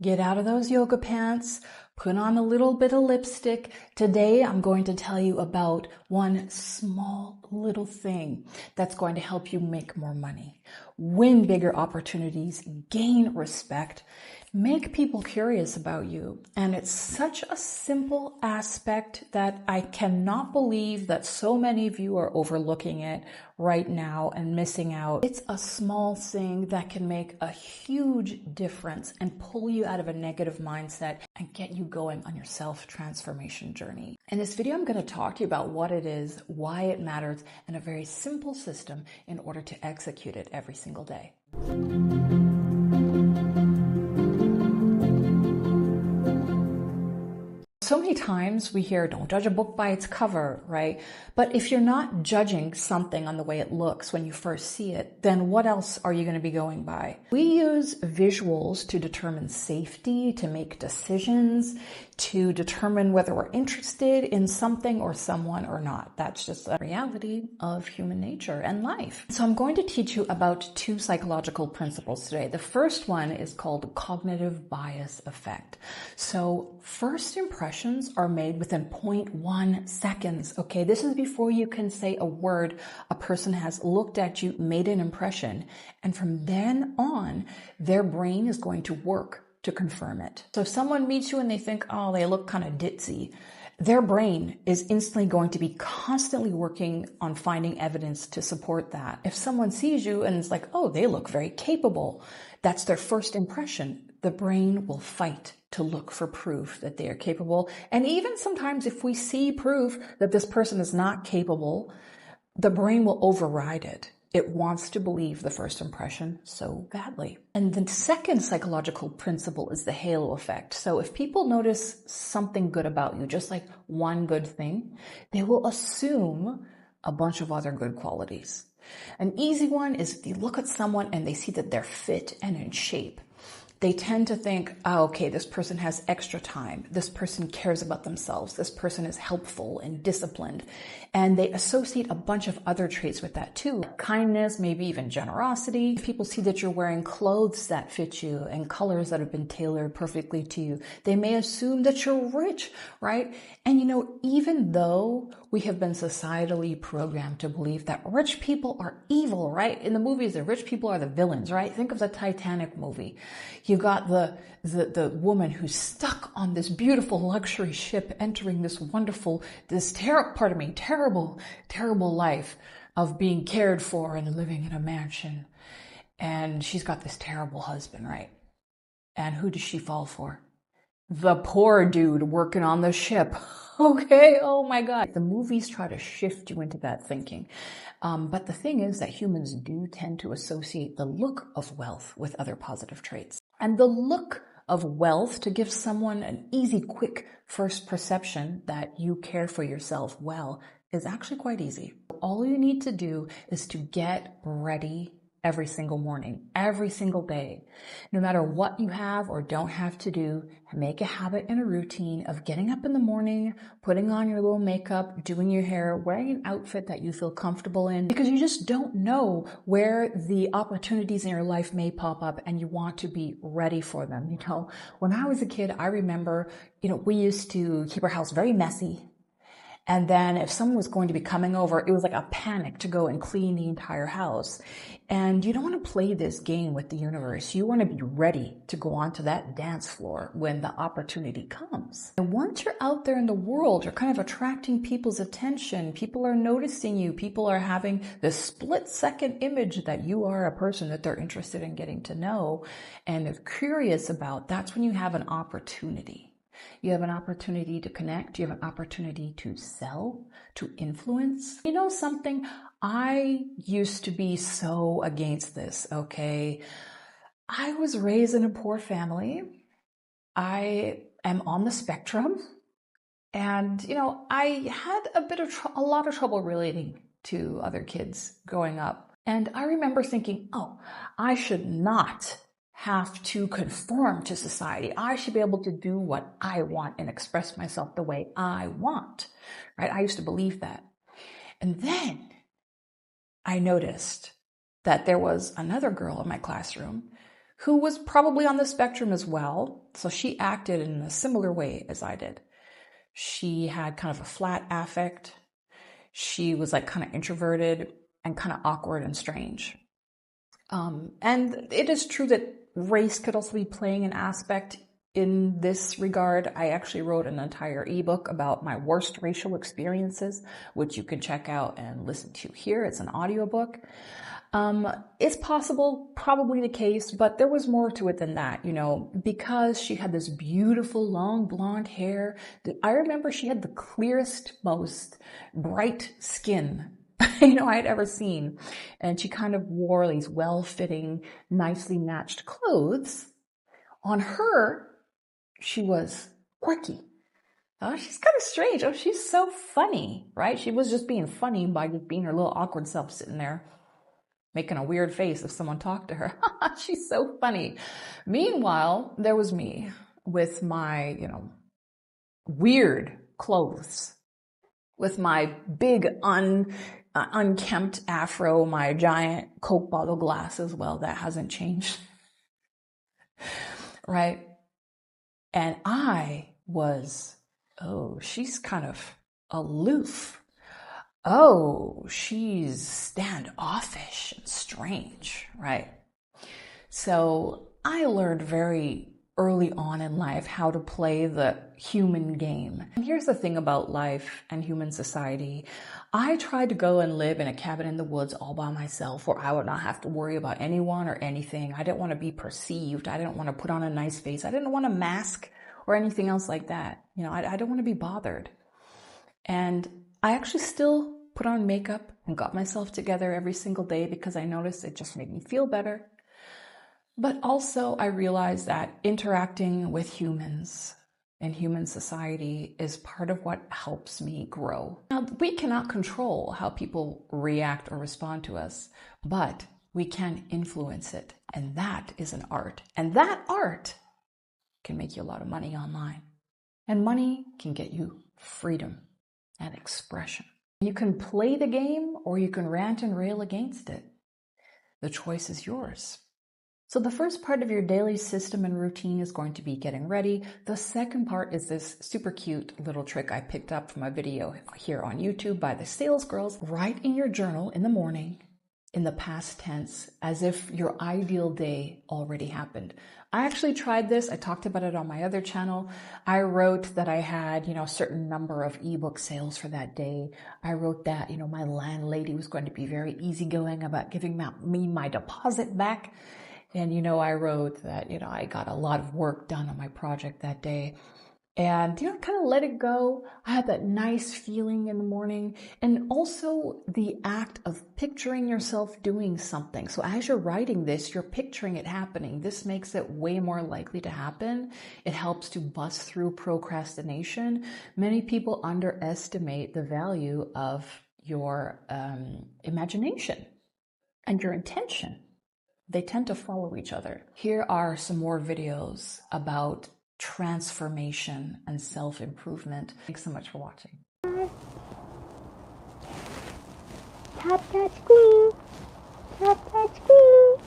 Get out of those yoga pants, put on a little bit of lipstick. Today, I'm going to tell you about one small little thing that's going to help you make more money, win bigger opportunities, gain respect, make people curious about you. And it's such a simple aspect that I cannot believe that so many of you are overlooking it right now and missing out. It's a small thing that can make a huge difference and pull you out of a negative mindset and get you going on your self-transformation journey. In this video, I'm going to talk to you about what it is, why it matters, and a very simple system in order to execute it every single day. So many times we hear, don't judge a book by its cover, right? But if you're not judging something on the way it looks when you first see it, then what else are you going to be going by? We use visuals to determine safety, to make decisions, to determine whether we're interested in something or someone or not. That's just a reality of human nature and life. So I'm going to teach you about two psychological principles today. The first one is called cognitive bias effect. So first impressions are made within 0.1 seconds. Okay, this is before you can say a word. A person has looked at you, made an impression, and from then on, their brain is going to work to confirm it. So if someone meets you and they think, oh, they look kind of ditzy, their brain is instantly going to be constantly working on finding evidence to support that. If someone sees you and is like, oh, they look very capable, that's their first impression. The brain will fight to look for proof that they are capable. And even sometimes if we see proof that this person is not capable, the brain will override it. It wants to believe the first impression so badly. And the second psychological principle is the halo effect. So if people notice something good about you, just like one good thing, they will assume a bunch of other good qualities. An easy one is if you look at someone and they see that they're fit and in shape, they tend to think, oh, okay, this person has extra time. This person cares about themselves. This person is helpful and disciplined. And they associate a bunch of other traits with that too. Kindness, maybe even generosity. If people see that you're wearing clothes that fit you and colors that have been tailored perfectly to you, they may assume that you're rich, right? And even though we have been societally programmed to believe that rich people are evil, right? In the movies, the rich people are the villains, right? Think of the Titanic movie. You got the woman who's stuck on this beautiful luxury ship entering this terrible life of being cared for and living in a mansion. And she's got this terrible husband, right? And who does she fall for? The poor dude working on the ship. Okay, oh my God. The movies try to shift you into that thinking. But the thing is that humans do tend to associate the look of wealth with other positive traits. And the look of wealth to give someone an easy, quick first perception that you care for yourself well is actually quite easy. All you need to do is to get ready every single morning, every single day. No matter what you have or don't have to do, make a habit and a routine of getting up in the morning, putting on your little makeup, doing your hair, wearing an outfit that you feel comfortable in, because you just don't know where the opportunities in your life may pop up and you want to be ready for them. When I was a kid, I remember, we used to keep our house very messy. And then if someone was going to be coming over, it was like a panic to go and clean the entire house. And you don't want to play this game with the universe. You want to be ready to go onto that dance floor when the opportunity comes. And once you're out there in the world, you're kind of attracting people's attention. People are noticing you. People are having this split-second image that you are a person that they're interested in getting to know and they're curious about. That's when you have an opportunity. You have an opportunity to connect. You have an opportunity to sell, to influence. Something? I used to be so against this, okay? I was raised in a poor family. I am on the spectrum. And, I had a lot of trouble relating to other kids growing up. And I remember thinking, oh, I should not have to conform to society. I should be able to do what I want and express myself the way I want, right? I used to believe that. And then I noticed that there was another girl in my classroom who was probably on the spectrum as well. So she acted in a similar way as I did. She had kind of a flat affect. She was like kind of introverted and kind of awkward and strange. And it is true that race could also be playing an aspect in this regard. I actually wrote an entire ebook about my worst racial experiences, which you can check out and listen to here. It's an audiobook. It's possible, probably the case, but there was more to it than that, because she had this beautiful long blonde hair. I remember she had the clearest, most bright skin I had ever seen. And she kind of wore these well-fitting, nicely matched clothes. On her, she was quirky. Oh, she's kind of strange. Oh, she's so funny, right? She was just being funny by just being her little awkward self sitting there, making a weird face if someone talked to her. She's so funny. Meanwhile, there was me with my, weird clothes, with my big unkempt afro, my giant Coke bottle glasses. Well, that hasn't changed, right? And I was, she's kind of aloof. Oh, she's standoffish and strange, right? So I learned very early on in life how to play the human game. And here's the thing about life and human society. I tried to go and live in a cabin in the woods all by myself where I would not have to worry about anyone or anything. I didn't want to be perceived. I didn't want to put on a nice face. I didn't want to mask or anything else like that. I don't want to be bothered. And I actually still put on makeup and got myself together every single day because I noticed it just made me feel better. But also I realized that interacting with humans in human society is part of what helps me grow. Now, we cannot control how people react or respond to us, but we can influence it. And that is an art. And that art can make you a lot of money online. And money can get you freedom and expression. You can play the game or you can rant and rail against it. The choice is yours. So the first part of your daily system and routine is going to be getting ready. The second part is this super cute little trick I picked up from a video here on YouTube by the Sales Girls. Write in your journal in the morning in the past tense as if your ideal day already happened. I actually tried this. I talked about it on my other channel. I wrote that I had, a certain number of ebook sales for that day. I wrote that, my landlady was going to be very easygoing about giving me my deposit back. And, I wrote that, I got a lot of work done on my project that day. And, kind of let it go. I had that nice feeling in the morning. And also the act of picturing yourself doing something. So as you're writing this, you're picturing it happening. This makes it way more likely to happen. It helps to bust through procrastination. Many people underestimate the value of your imagination and your intention. They tend to follow each other. Here are some more videos about transformation and self-improvement. Thanks so much for watching. Tap that screen. Tap that screen.